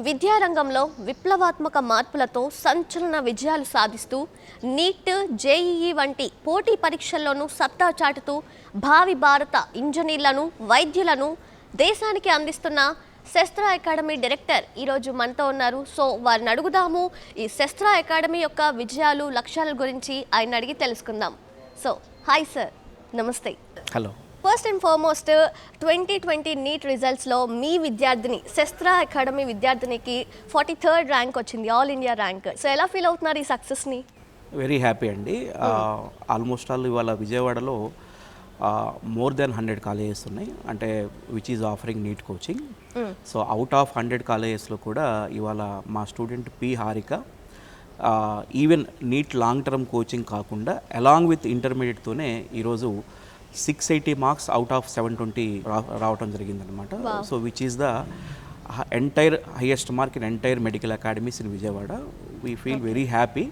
విద్యారంగంలో విప్లవాత్మక మార్పులతో సంచలన విజయాలు సాధిస్తూ నీట్, జేఈఈ వంటి పోటీ పరీక్షల్లోనూ సత్తా చాటుతూ భావి భారత ఇంజనీర్లను, వైద్యులను దేశానికి అందిస్తున్న శస్త్ర అకాడమీ డైరెక్టర్ ఈరోజు మనతో ఉన్నారు. సో వారిని అడుగుదాము, ఈ శస్త్ర అకాడమీ యొక్క విజయాలు, లక్ష్యాల గురించి ఆయన అడిగి తెలుసుకుందాం. సో హాయ్ సార్, నమస్తే. Hello. First and foremost 2020 NEET రిజల్ట్స్లో మీ విద్యార్థిని, శస్త్ర అకాడమీ విద్యార్థినికి 43rd ర్యాంక్ వచ్చింది, ఆల్ ఇండియా ర్యాంక్. సో ఎలా ఫీల్ అవుతున్నారు ఈ సక్సెస్ని? వెరీ హ్యాపీ అండి. ఆల్మోస్ట్ ఆల్ ఇవాళ విజయవాడలో మోర్ దెన్ 100 కాలేజెస్ ఉన్నాయి, అంటే which is offering NEET coaching. So out of 100 కాలేజెస్లో కూడా ఇవాళ మా student P Harika even NEET long term coaching కాకుండా అలాంగ్ విత్ ఇంటర్మీడియట్తోనే ఈరోజు 680 మార్క్స్ అవుట్ ఆఫ్ 720 రావటం జరిగిందనమాట. So which is the entire highest mark in entire medical academies in Vijayawada. We feel very happy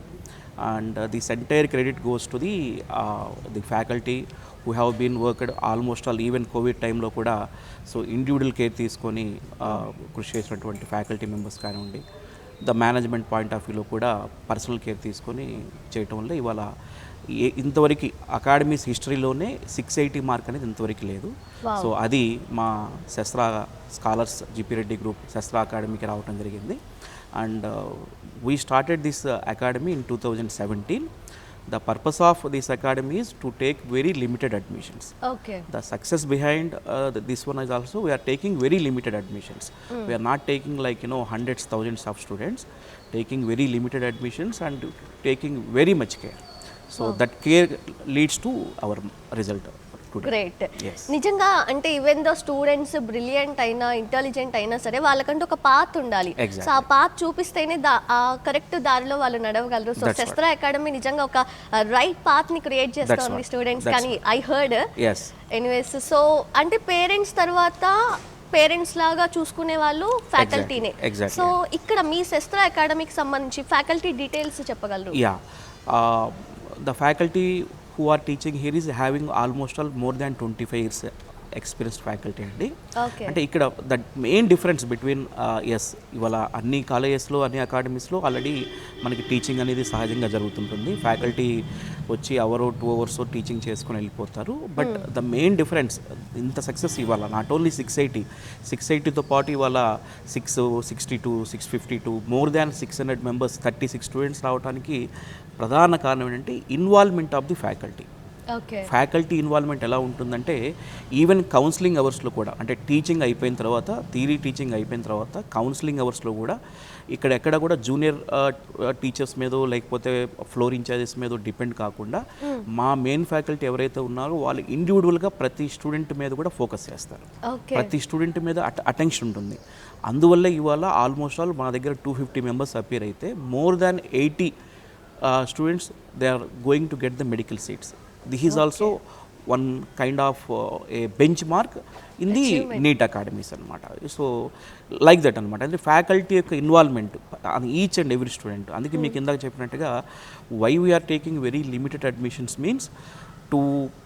and this entire credit goes to the faculty who have been worked almost all, even COVID time lo kuda. So individual care తీసుకొని కృషి చేసినటువంటి faculty members కానివ్వండి, the management point of వ్యూలో కూడా personal care తీసుకొని చేయటం వల్ల ఇవాళ ఇంతవరకు అకాడమీస్ హిస్టరీలోనే 680 మార్క్ అనేది ఇంతవరకు లేదు. సో అది మా శస్త్ర స్కాలర్స్ జిపి రెడ్డి గ్రూప్ శస్త్ర అకాడమీకి రావటం జరిగింది. And we started this academy in 2017. The purpose of this academy is to take very limited admissions. Okay. The success behind this one is also we are taking very limited admissions. We are not taking hundreds, thousands of students, taking very limited admissions and taking very much care. So that care leads to our result. Great. నిజంగా అంటే even those students brilliant అయినా, intelligent అయినా సరే వాళ్ళకంటూ ఒక path ఉండాలి. So ఆ path చూపిస్తేనే ఆ కరెక్ట్ దారిలో వాళ్ళు నడవగలరు. సో శస్త్ర అకాడమీ నిజంగా ఒక రైట్ పాత్ ని క్రియేట్ చేస్తుంది స్టూడెంట్స్. కానీ ఐ హర్డ్ ఎనీవేస్, సో అంటే పేరెంట్స్ తర్వాత పేరెంట్స్ లాగా చూసుకునే వాళ్ళు ఫ్యాకల్టీనే. సో ఇక్కడ మీ శస్త్ర అకాడమీకి సంబంధించి ఫ్యాకల్టీ డీటెయిల్స్ చెప్పగలరు? The faculty who are teaching here is having almost all more than 25 years experienced faculty అండి. అంటే ఇక్కడ ద మెయిన్ డిఫరెన్స్ బిట్వీన్ ఇవాళ అన్ని కాలేజెస్లో, అన్ని అకాడమీస్లో ఆల్రెడీ మనకి టీచింగ్ అనేది సహజంగా జరుగుతుంటుంది. ఫ్యాకల్టీ వచ్చి అవర్ 2 hours టీచింగ్ చేసుకొని వెళ్ళిపోతారు. బట్ ద మెయిన్ డిఫరెన్స్ ఇంత సక్సెస్ ఇవాళ నాట్ ఓన్లీ 680తో పాటు ఇవాళ 662, 652 మోర్ దాన్ 600 మెంబర్స్, 36 స్టూడెంట్స్ రావడానికి ప్రధాన కారణం ఏంటంటే involvement of the faculty. Faculty involvement ఎలా ఉంటుందంటే ఈవెన్ కౌన్సిలింగ్ అవర్స్లో కూడా, అంటే టీచింగ్ అయిపోయిన తర్వాత, థియరీ టీచింగ్ అయిపోయిన తర్వాత కౌన్సిలింగ్ అవర్స్లో కూడా ఎక్కడ కూడా జూనియర్ టీచర్స్ మీదో లేకపోతే ఫ్లోర్ ఇన్ఛార్జెస్ మీదో డిపెండ్ కాకుండా మా మెయిన్ ఫ్యాకల్టీ ఎవరైతే ఉన్నారో వాళ్ళు ఇండివిజువల్గా ప్రతి స్టూడెంట్ మీద కూడా ఫోకస్ చేస్తారు. ప్రతి స్టూడెంట్ మీద అటెన్షన్ ఉంటుంది. అందువల్ల ఇవాళ ఆల్మోస్ట్ ఆల్ మా దగ్గర 250 మెంబర్స్ అపియర్ అయితే more than 80 students they are going to get the medical seats. This is also one kind of a benchmark in the NEET academies anamata. So like that anamata, and the faculty యొక్క involvement on each and every student. అందుకే మీకు ఇందాక చెప్పినట్టుగా why we are taking very limited admissions means to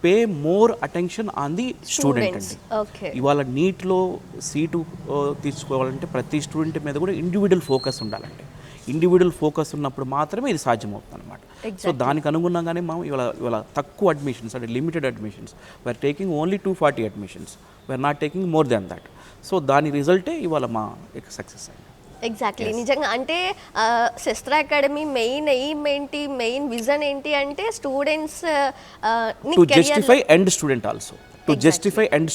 pay more attention on the student అండి. ఇవాళ నీట్లో seat తీసుకోవాలంటే ప్రతి student మీద కూడా ఇండివిజువల్ ఫోకస్ ఉండాలండి. ఇండివిజువల్ ఫోకస్ ఉన్నప్పుడు మాత్రమే ఇది సాధ్యమవుతుంది అనమాట. సో దానికి అనుగుణంగానే మనం ఇవాళ తక్కువ అడ్మిషన్స్, అంటే limited admissions, we are taking only 240 admissions, we are not taking more than that. So దాని రిజల్టే ఇవాళ మా సక్సెస్ అయింది. ఎగ్జాక్ట్లీ. నిజంగా అంటే శస్త్ర అకాడమీ మెయిన్ ఎయిమ్ ఏంటి, మెయిన్ విజన్ ఏంటి అంటే students to justify end student also, to justify end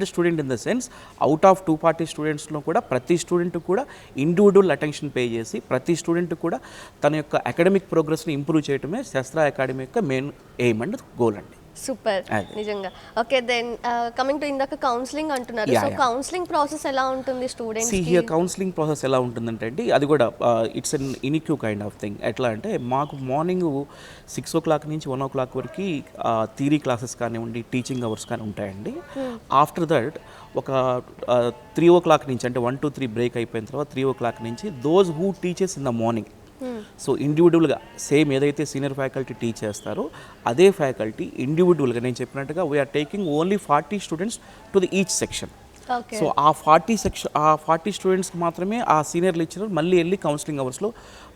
student in the sense out of 240 స్టూడెంట్స్లో కూడా ప్రతి స్టూడెంట్ కూడా ఇండివిజువల్ అటెన్షన్ పే చేసి ప్రతి స్టూడెంట్ కూడా తన యొక్క అకాడమిక్ ప్రోగ్రెస్ని ఇంప్రూవ్ చేయడమే శస్త్ర అకాడమీ యొక్క మెయిన్ ఎయిమ్ అండ్ గోల్ అండి. సూపర్, నిజంగా. ఓకే, దెన్ కమింగ్ టు ఇందాక కౌన్సిలింగ్ అంటున్నారు. సో కౌన్సిలింగ్ ప్రాసెస్ ఎలా ఉంటుంది స్టూడెంట్స్ కి? కౌన్సిలింగ్ ప్రాసెస్ ఎలా ఉంటుందంటే అండి, అది కూడా it's an ఇనిక్యూ kind of thing. ఎట్లా అంటే మాకు మార్నింగ్ 6 o'clock నుంచి 1 o'clock వరకు థియరీ క్లాసెస్ కానివ్వండి, టీచింగ్ అవర్స్ కానీ ఉంటాయండి. ఆఫ్టర్ దట్ ఒక 3 o'clock నుంచి, అంటే 1 to 3 బ్రేక్ అయిపోయిన తర్వాత 3 o'clock నుంచి those who teachers in the morning, so ఇండివిజువల్గా సేమ్ ఏదైతే సీనియర్ ఫ్యాకల్టీ టీచ్ చేస్తారో అదే ఫ్యాకల్టీ ఇండివిజువల్గా నేను చెప్పినట్టుగా we are taking only 40 students to the each section. Okay so ఆ 40 స్టూడెంట్స్కి మాత్రమే ఆ సీనియర్ లెక్చరర్ మళ్ళీ వెళ్ళి కౌన్సిలింగ్ అవర్స్లో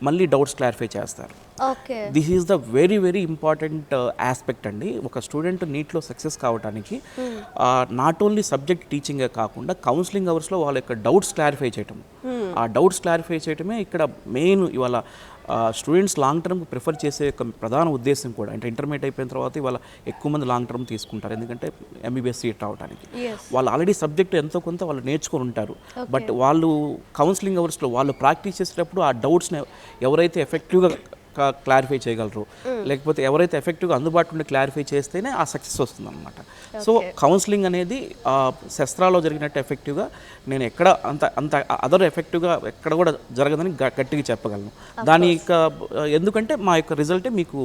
మళ్ళీ డౌట్స్ క్లారిఫై చేస్తారు. Okay this is the very very important aspect అండి. ఒక స్టూడెంట్ నీట్లో సక్సెస్ కావడానికి నాట్ ఓన్లీ సబ్జెక్ట్ టీచింగే కాకుండా కౌన్సిలింగ్ అవర్స్లో వాళ్ళ యొక్క డౌట్స్ క్లారిఫై చేయటం, ఆ డౌట్స్ క్లారిఫై చేయటమే ఇక్కడ మెయిన్ ఇవాళ స్టూడెంట్స్ లాంగ్ టర్మ్ ప్రిఫర్ చేసే యొక్క ప్రధాన ఉద్దేశం కూడా. అంటే ఇంటర్మీడియట్ అయిపోయిన తర్వాత ఇవాళ ఎక్కువ మంది లాంగ్ టర్మ్ తీసుకుంటారు, ఎందుకంటే ఎంబీబీఎస్ సీట్ రావడానికి. వాళ్ళు ఆల్రెడీ సబ్జెక్ట్ ఎంతో కొంత వాళ్ళు నేర్చుకొని ఉంటారు, బట్ వాళ్ళు కౌన్సిలింగ్ అవర్స్లో వాళ్ళు ప్రాక్టీస్ చేసేటప్పుడు ఆ డౌట్స్ని ఎవరైతే ఎఫెక్టివ్గా క్లారిఫై చేయగలరు, లేకపోతే ఎవరైతే ఎఫెక్టివ్గా అందుబాటులో ఉండి క్లారిఫై చేస్తేనే ఆ సక్సెస్ వస్తుంది అనమాట. సో కౌన్సిలింగ్ అనేది శస్త్రాల్లో జరిగినట్టు ఎఫెక్టివ్గా నేను ఎక్కడ అంత అదర్ ఎఫెక్టివ్గా ఎక్కడ కూడా జరగదని గట్టిగా చెప్పగలను. దాని యొక్క ఎందుకంటే మా యొక్క రిజల్టే మీకు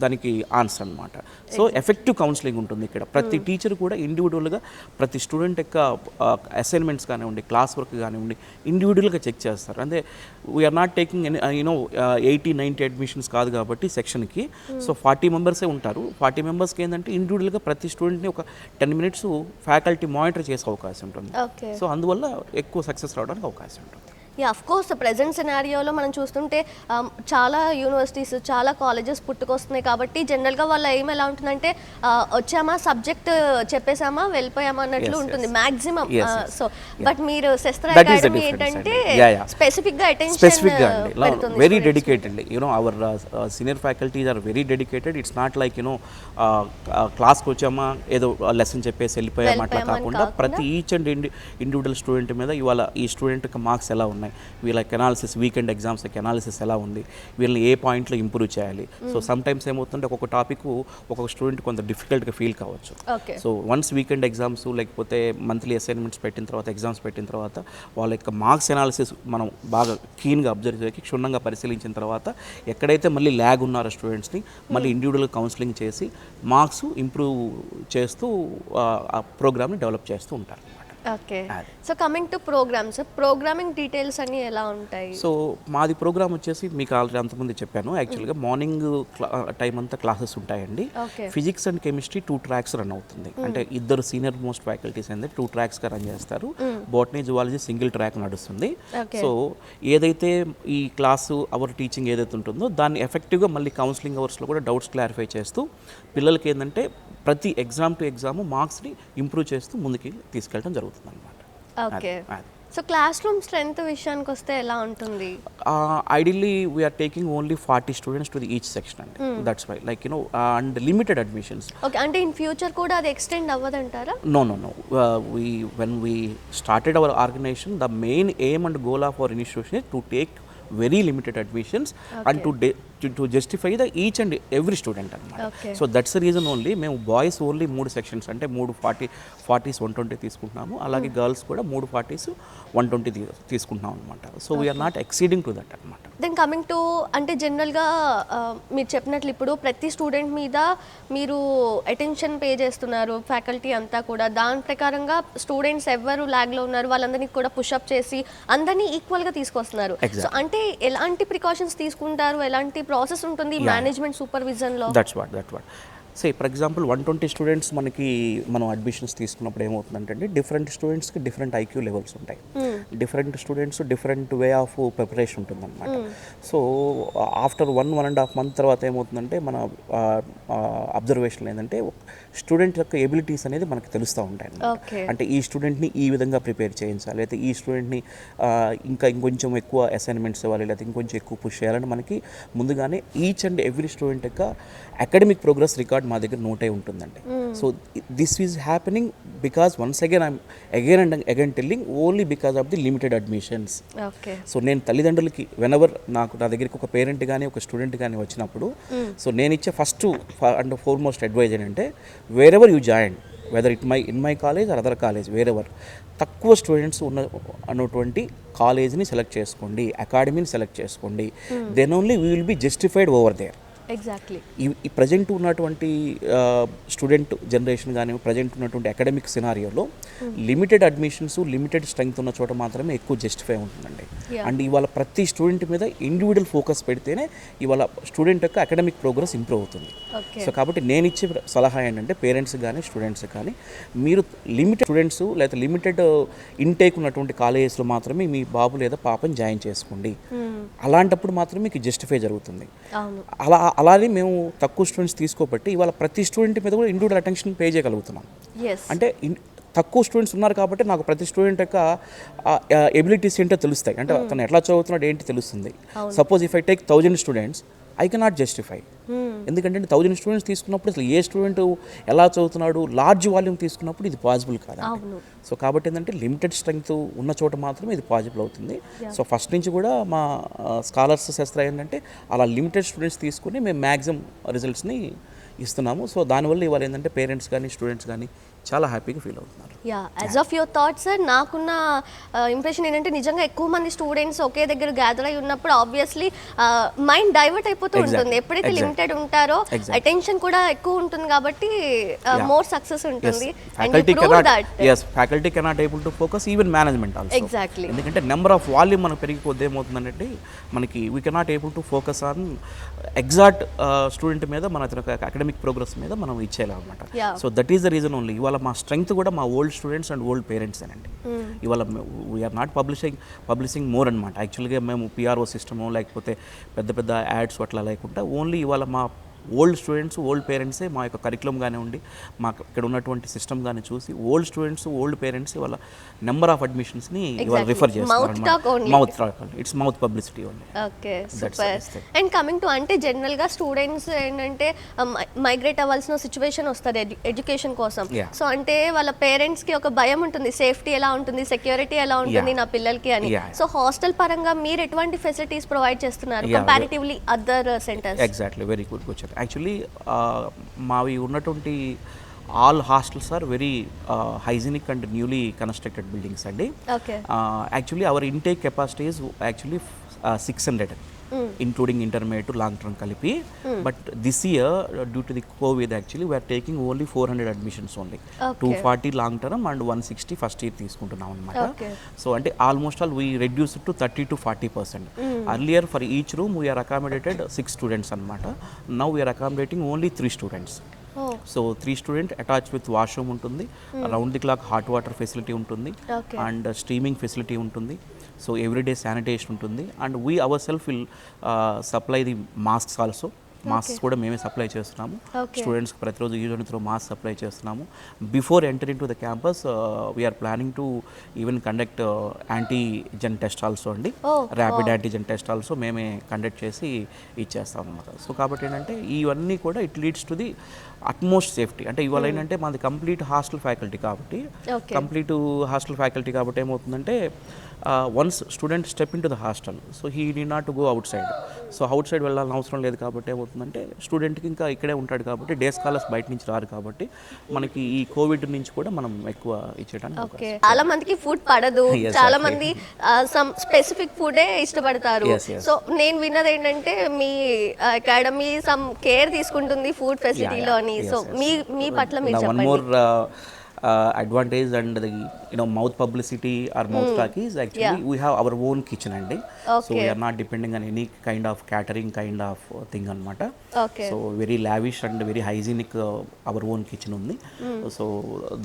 దానికి ఆన్సర్ అనమాట. సో ఎఫెక్టివ్ కౌన్సిలింగ్ ఉంటుంది ఇక్కడ. ప్రతి టీచర్ కూడా ఇండివిజువల్గా ప్రతి స్టూడెంట్ యొక్క అసైన్మెంట్స్ కానివ్వండి, క్లాస్ వర్క్ కానివ్వండి ఇండివిజువల్గా చెక్ చేస్తారు. అంటే వీఆర్ నాట్ టేకింగ్ 80-90 అడ్మిషన్స్ కాదు కాబట్టి సెక్షన్కి. సో 40 మెంబర్సే ఉంటారు. 40 మెంబర్స్కి ఏంటంటే ఇండివిజువల్గా ప్రతి స్టూడెంట్ని ఒక 10 minutes ఫ్యాకల్టీ మానిటర్ చేసే అవకాశం ఉంటుంది. సో అందువల్ల ఎక్కువ సక్సెస్ రావడానికి అవకాశం ఉంటుంది. యా అఫ్ కోర్స్ ప్రజెంట్ సినారియోలో మనం చూస్తుంటే చాలా యూనివర్సిటీస్, చాలా కాలేజెస్ పుట్టుకొస్తున్నాయి కాబట్టి జనరల్గా వాళ్ళ ఎయిమ్ ఎలా ఉంటుందంటే వచ్చామా సబ్జెక్ట్ చెప్పేసామా వెళ్ళిపోయామా అన్నట్లు ఉంటుంది మ్యాక్సిమం. సో బట్ మీరు శస్త్ర అకాడమీ ఏంటంటే స్పెసిఫిక్గా attention very dedicated. Our senior faculties are very dedicated. It's not like క్లాస్కి వచ్చామా ఏదో లెసన్ చెప్పేసి వెళ్ళిపోయామా అట్లా కాకుండా ప్రతి ఈచ్ అండ్ ఇండివిజువల్ స్టూడెంట్ మీద ఇవాళ ఈ స్టూడెంట్కి మార్క్స్ ఎలా ఉన్నాయి, వీళ్ళకి అనాలిసిస్ వీకెండ్ ఎగ్జామ్స్కి అనాలిసిస్ ఎలా ఉంది, వీళ్ళని ఏ పాయింట్లో ఇంప్రూవ్ చేయాలి. సో సమ్ టైమ్స్ ఏమవుతుంటే ఒక్కొక్క టాపిక్ ఒక్కొక్క స్టూడెంట్ కొంత డిఫికల్ట్గా ఫీల్ కావచ్చు. సో వన్స్ వీకెండ్ ఎగ్జామ్స్ లేకపోతే మంత్లీ అసైన్మెంట్స్ పెట్టిన తర్వాత, ఎగ్జామ్స్ పెట్టిన తర్వాత వాళ్ళ యొక్క మార్క్స్ అనాలిసిస్ మనం బాగా క్లీన్గా అబ్జర్వ్ చేసి క్షుణ్ణంగా పరిశీలించిన తర్వాత ఎక్కడైతే మళ్ళీ ల్యాగ్ ఉన్నారో స్టూడెంట్స్ని మళ్ళీ ఇండివిజువల్గా కౌన్సిలింగ్ చేసి మార్క్స్ ఇంప్రూవ్ చేస్తూ ఆ ప్రోగ్రామ్ని డెవలప్ చేస్తూ ఉంటారు. Okay so coming to programs, programming details అన్ని ఎలా ఉంటాయి? సో మాది ప్రోగ్రామ్ వచ్చేసి మీకు ఆల్రెడీ అంతకుముందు చెప్పాను. యాక్చువల్గా మార్నింగ్ టైం అంతా క్లాసెస్ ఉంటాయండి. Physics and chemistry 2 tracks run అవుతుంది. అంటే ఇద్దరు సీనియర్ మోస్ట్ ఫ్యాకల్టీస్ అనేది 2 tracksగా రన్ చేస్తారు. బోటనీ, జువాలజీ సింగిల్ ట్రాక్ నడుస్తుంది. సో ఏదైతే ఈ క్లాసు అవర్ టీచింగ్ ఏదైతే ఉంటుందో దాన్ని ఎఫెక్టివ్గా మళ్ళీ కౌన్సిలింగ్ అవర్స్లో కూడా డౌట్స్ క్లారిఫై చేస్తూ పిల్లలకి ఏంటంటే ప్రతి ఎగ్జామ్ టు ఎగ్జామ్ మార్క్స్ని ఇంప్రూవ్ చేస్తూ ముందుకి తీసుకెళ్ళడం జరుగుతుంది అనమాట. Okay so class room strength విషయానికి వస్తే ఎలా ఉంటుంది? Ideally we are taking only 40 students to the each section అండి. That's why like and limited admissions. Okay అంటే ఇన్ ఫ్యూచర్ కూడా అది ఎక్స్టెండ్ అవ్వదంటారా? No. When we started our organization, the main aim and goal of our institution is to take very limited admissions and to justify the each and every student అనమాట. So that's the reason only మేము boys only 3 sections అంటే 3 40s 120 తీసుకుంటున్నాము, అలాగే girls కూడా 3 40s 120 తీసుకుంటున్నాం అనమాట. So we are not exceeding to that అనమాట. Then coming to అంటే జనరల్గా మీరు చెప్పినట్లు ఇప్పుడు ప్రతి స్టూడెంట్ మీద మీరు అటెన్షన్ పే చేస్తున్నారు ఫ్యాకల్టీ అంతా కూడా. దాని ప్రకారంగా స్టూడెంట్స్ ఎవరు ల్యాగ్లో ఉన్నారు వాళ్ళందరినీ కూడా పుషప్ చేసి అందరినీ ఈక్వల్గా తీసుకొస్తున్నారు. సో అంటే ఎలాంటి ప్రికాషన్స్ తీసుకుంటారు, ఎలాంటి ప్రాసెస్ ఉంటుంది మేనేజ్మెంట్ సూపర్విజన్లో? That's what say for example 120 students మనం అడ్మిషన్స్ తీసుకున్నప్పుడు ఏమవుతుందంటే డిఫరెంట్ స్టూడెంట్స్కి డిఫరెంట్ ఐక్యూ లెవెల్స్ ఉంటాయి. Different students different way of preparation ఉంటుందన్నమాట. సో ఆఫ్టర్ 1.5 month తర్వాత ఏమవుతుందంటే మన అబ్జర్వేషన్ ఏంటంటే స్టూడెంట్ యొక్క ఎబిలిటీస్ అనేది మనకు తెలుస్తూ ఉంటాయి. అంటే ఈ స్టూడెంట్ని ఈ విధంగా ప్రిపేర్ చేయించాలి, అయితే ఈ స్టూడెంట్ని ఇంకొంచెం ఎక్కువ అసైన్మెంట్స్ ఇవ్వాలి, లేకపోతే ఇంకొంచెం ఎక్కువ పుష్ చేయాలని మనకి ముందుగానే ఈచ్ అండ్ ఎవ్రీ స్టూడెంట్ యొక్క అకాడమిక్ ప్రోగ్రెస్ రికార్డ్ మా దగ్గర నోట్ అయి ఉంటుందండి. So this is happening because once again I'm again telling only because of the limited admissions. So నేను తల్లిదండ్రులకి వెనెవర్ నా దగ్గరికి ఒక పేరెంట్ కానీ ఒక స్టూడెంట్ కానీ వచ్చినప్పుడు సో నేను ఇచ్చే ఫస్ట్ అండ్ ఫార్మోస్ట్ అడ్వైజ్ ఏంటంటే wherever you join whether in my college or other college wherever తక్కువ స్టూడెంట్స్ అన్నటువంటి కాలేజ్ని సెలెక్ట్ చేసుకోండి, అకాడమీని సెలెక్ట్ చేసుకోండి. Then only we will be justified over there. Exactly. ఈ ప్రజెంట్ ఉన్నటువంటి స్టూడెంట్ జనరేషన్ కానీ ప్రజెంట్ ఉన్నటువంటి అకాడమిక్ సినారియోలో లిమిటెడ్ అడ్మిషన్స్, లిమిటెడ్ స్ట్రెంగ్త్ ఉన్న చోట మాత్రమే ఎక్కువ జస్టిఫై ఉంటుందండి. అండ్ ఇవాళ ప్రతి స్టూడెంట్ మీద ఇండివిజువల్ ఫోకస్ పెడితేనే ఇవాళ స్టూడెంట్ యొక్క అకాడమిక్ ప్రోగ్రెస్ ఇంప్రూవ్ అవుతుంది. సో కాబట్టి నేను ఇచ్చే సలహా ఏంటంటే పేరెంట్స్ కానీ స్టూడెంట్స్ కానీ మీరు లిమిటెడ్ స్టూడెంట్స్ లేదా లిమిటెడ్ ఇంటేక్ ఉన్నటువంటి కాలేజెస్లో మాత్రమే మీ బాబు లేదా పాపని జాయిన్ చేసుకోండి. అలాంటప్పుడు మాత్రమే మీకు జస్టిఫై జరుగుతుంది. అలానే మేము తక్కువ స్టూడెంట్స్ తీసుకోబట్టి ఇవాళ ప్రతి స్టూడెంట్ మీద కూడా ఇండివిజువల్ అటెన్షన్ పే చేయగలుగుతున్నాం. అంటే తక్కువ స్టూడెంట్స్ ఉన్నారు కాబట్టి నాకు ప్రతి స్టూడెంట్ యొక్క ఎబిలిటీస్ ఏంటో తెలుస్తాయి. అంటే తను ఎట్లా చదువుతున్నాడు ఏంటి తెలుస్తుంది. Suppose if I take 1000 students I cannot justify. ఎందుకంటే 1000 స్టూడెంట్స్ తీసుకున్నప్పుడు అసలు ఏ స్టూడెంట్ ఎలా చదువుతున్నాడు లార్జ్ వాల్యూమ్ తీసుకున్నప్పుడు ఇది పాసిబుల్ కాదు. సో కాబట్టి ఏంటంటే లిమిటెడ్ స్ట్రెంగ్త్ ఉన్న చోట మాత్రమే ఇది పాసిబుల్ అవుతుంది. సో ఫస్ట్ నుంచి కూడా మా స్కాలర్స్ శాస్త్ర ఏంటంటే అలా లిమిటెడ్ స్టూడెంట్స్ తీసుకుని మేము మ్యాక్సిమం రిజల్ట్స్ని ఇస్తున్నాము. సో దానివల్ల ఇవాళ ఏంటంటే పేరెంట్స్ కానీ స్టూడెంట్స్ కానీ చాలా హ్యాపీగా ఫీల్ అవుతున్నారు. As of your thoughts sir, నాకున్న ఇంప్రెషన్ ఏంటంటే నిజంగా ఎక్కువ మంది స్టూడెంట్స్ ఒకే దగ్గర గ్యాదర్ అయి ఉన్నప్పుడు ఆబ్వియస్లీ మైండ్ డైవర్ట్ అయిపోతూ ఉంటుంది. ఎప్పుడైతే లిమిటెడ్ ఉంటారో అటెన్షన్ కూడా ఎక్కువ ఉంటుంది కాబట్టి మోర్ సక్సెస్ ఉంటుంది. Faculty cannot able to focus, even management also. Exactly. ఎందుకంటే నెంబర్ ఆఫ్ వాల్యూమ్ మనకు పెరిగిపోతే ఏమవుతుందంటే మనకి we cannot able to focus on exact student మీద మన అకాడమిక్ ప్రోగ్రెస్ మీద మనం ఇచ్చేయాలి అనమాట. So that is the reason only. ఇవాళ మా స్ట్రెంగ్త్ కూడా మా old students and old parents అనండి. ఇవాళ వీఆర్ నాట్ పబ్లిషింగ్ మోర్ అనమాట. యాక్చువల్గా మేము పిఆర్ఓ సిస్టము లేకపోతే పెద్ద పెద్ద యాడ్స్ అట్లా లేకుండా ఓన్లీ ఇవాళ మా ఓల్డ్ స్టూడెంట్స్ ఓల్డ్ పేరెంట్సే మా యొక్క కరికులం కానివ్వండి, మాకు ఇక్కడ ఉన్నటువంటి సిస్టమ్ కానీ చూసి ఓల్డ్ స్టూడెంట్స్ ఓల్డ్ పేరెంట్స్ ఇవాళ నెంబర్ ఆఫ్ అడ్మిషన్స్ని ఇవాళ రిఫర్ చేస్తారు. It's mouth publicity only. Okay, super. And coming to అంటే జనరల్గా స్టూడెంట్స్ ఏంటంటే మైగ్రేట్ అవ్వాల్సిన సిచ్యువేషన్ వస్తుంది ఎడ్యుకేషన్ కోసం. సో అంటే వాళ్ళ పేరెంట్స్కి ఒక భయం ఉంటుంది, సేఫ్టీ ఎలా ఉంటుంది, సెక్యూరిటీ ఎలా ఉంటుంది నా పిల్లలకి అని. సో హాస్టల్ పరంగా మీరు ఎటువంటి ఫెసిలిటీస్ ప్రొవైడ్ చేస్తున్నారు comparatively other centres? Exactly, very good question. Actually మావి ఉన్నటువంటి all hostels are very hygienic and newly constructed buildings అండి. Actually our intake capacity is actually 600 including intermediate to long term కలిపి. But this year due to the COVID actually we are taking only 400 admissions only. 240 long term and 160 first year తీసుకుంటున్నాం అనమాట. So అంటే almost all we reduce to 30 to 40%. Earlier for each room we are accommodated 6 students అనమాట. Now we are accommodating only 3 students. So 3 student attach with washroom ఉంటుంది, round the clock hot water facility ఉంటుంది and streaming facility ఉంటుంది. So everyday sanitation ఉంటుంది and we our self will supply the masks also. Mask కూడా మేమే supply చేస్తున్నాము స్టూడెంట్స్కి. ప్రతిరోజు use through mask supply చేస్తున్నాము. Before entering to the campus we are planning to even conduct antigen test also అండి. Rapid antigen test also మేమే conduct చేసి ఇచ్చేస్తాం అనమాట. సో కాబట్టి ఏంటంటే ఇవన్నీ కూడా it leads to the utmost safety. అంటే ఇవాళ ఏంటంటే మాది కంప్లీట్ హాస్టల్ ఫ్యాకల్టీ కాబట్టి ఏమవుతుందంటే once student step in to the hostel so he need not to go out side. So out side వెళ్ళాలని అవసరం లేదు కాబట్టి ఏమవుతుందంటే స్టూడెంట్కి ఇంకా ఇక్కడే ఉంటాడు కాబట్టి డే స్కాలర్స్ బయట నుంచి రారు కాబట్టి మనకి ఈ కోవిడ్ నుంచి కూడా మనం ఎక్కువ ఇచ్చేయడానికి. చాలా మందికి ఫుడ్ పడదు, చాలా మంది సమ్ స్పెసిఫిక్ ఫుడే ఇష్టపడతారు. సో నేను విన్నది ఏంటంటే మీ అకాడమీ సమ్ కేర్ తీసుకుంటుంది ఫుడ్ ఫెసిలిటీలో అని. సో మీ పట్ల మీరు చెప్పండి. Advantage and the mouth publicity or mouth talk is actually we have our own kitchen and so we are not depending on any kind of catering kind of thing anamata. So very lavish and very hygienic our own kitchen undi. So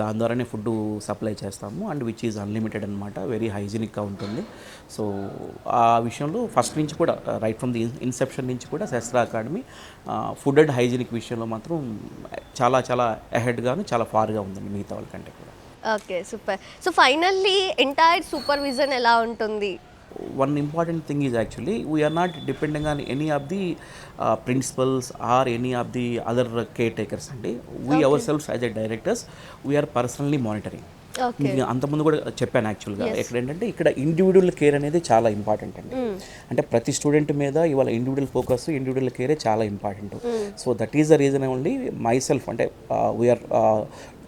దాని ద్వారానే food supply చేస్తాము and which is unlimited అనమాట. Very హైజీనిక్గా ఉంటుంది. So ఆ విషయంలో first నుంచి కూడా right from the Inception నుంచి కూడా శాస్త్ర అకాడమీ ఫుడ్ అండ్ హైజీనిక్ విషయంలో మాత్రం చాలా చాలా అహెడ్గాను చాలా ఫార్గా ఉందండి మిగతా వాళ్ళకంటే కూడా. Okay, super. So finally entire supervision ఎలా ఉంటుంది? One important thing is actually we are not depending on any of the principals or any of the other caretakers and we ourselves as a directors we are personally monitoring. అంతకుముందు కూడా చెప్పాను యాక్చువల్గా ఇక్కడ ఏంటంటే ఇక్కడ individual care అనేది చాలా important అండి. అంటే ప్రతి స్టూడెంట్ మీద ఇవాళ ఇండివిజువల్ ఫోకస్ ఇండివిజువల్ కేరే చాలా important. So that is the reason only my self అంటే we are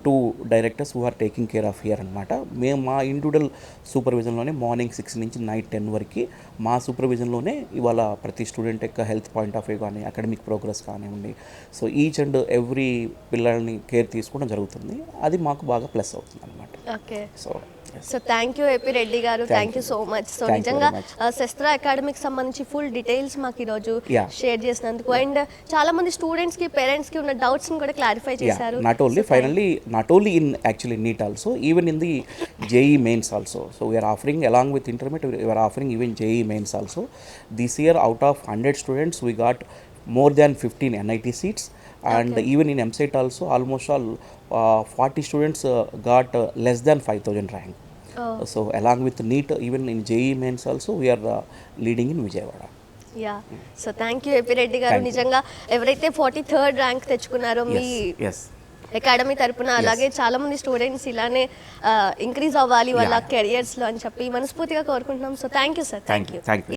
2 directors who are taking care of here అనమాట. మేము మా ఇండివిజువల్ సూపర్విజన్లోనే మార్నింగ్ 6 నుంచి నైట్ 10 వరకు మా సూపర్విజన్లోనే ఇవాళ ప్రతి స్టూడెంట్ యొక్క హెల్త్ పాయింట్ ఆఫ్ వ్యూ కానీ అకాడమిక్ ప్రోగ్రెస్ కానివ్వండి, సో ఈచ్ అండ్ ఎవ్రీ పిల్లల్ని కేర్ తీసుకోవడం జరుగుతుంది. అది మాకు బాగా ప్లస్ అవుతుంది అనమాట. Okay, so so thank you A P Reddy garu, thank you so much. So నిజంగా శస్త్ర అకాడమీకి సంబంధించి ఫుల్ డీటెయిల్స్ మాకు ఈరోజు షేర్ చేసినందుకు, అండ్ చాలా మంది స్టూడెంట్స్కి పేరెంట్స్కి ఉన్న డౌట్స్ని కూడా క్లారిఫై చేశారు. Not only in actually NEET also, even in the JEE mains also. So we are offering along with intermediate, we are offering even JEE mains also. This year out of 100 students we got more than 15 NIT seats, and even in MCET also almost all 40 students got less than 5,000 rank. So along with NEET, even in JEE mains also we are leading in Vijayawada. Yeah, so thank you A P Reddy గారు. నిజంగా ఎవరైతే 43rd rank తెచ్చుకున్నారో మీ academy తరపున, అలాగే చాలా మంది students ఇలానే increase అవ్వాలి వాళ్ళ కెరియర్స్లో అని చెప్పి మనస్ఫూర్తిగా కోరుకుంటున్నాం. So thank you sir. Thank you.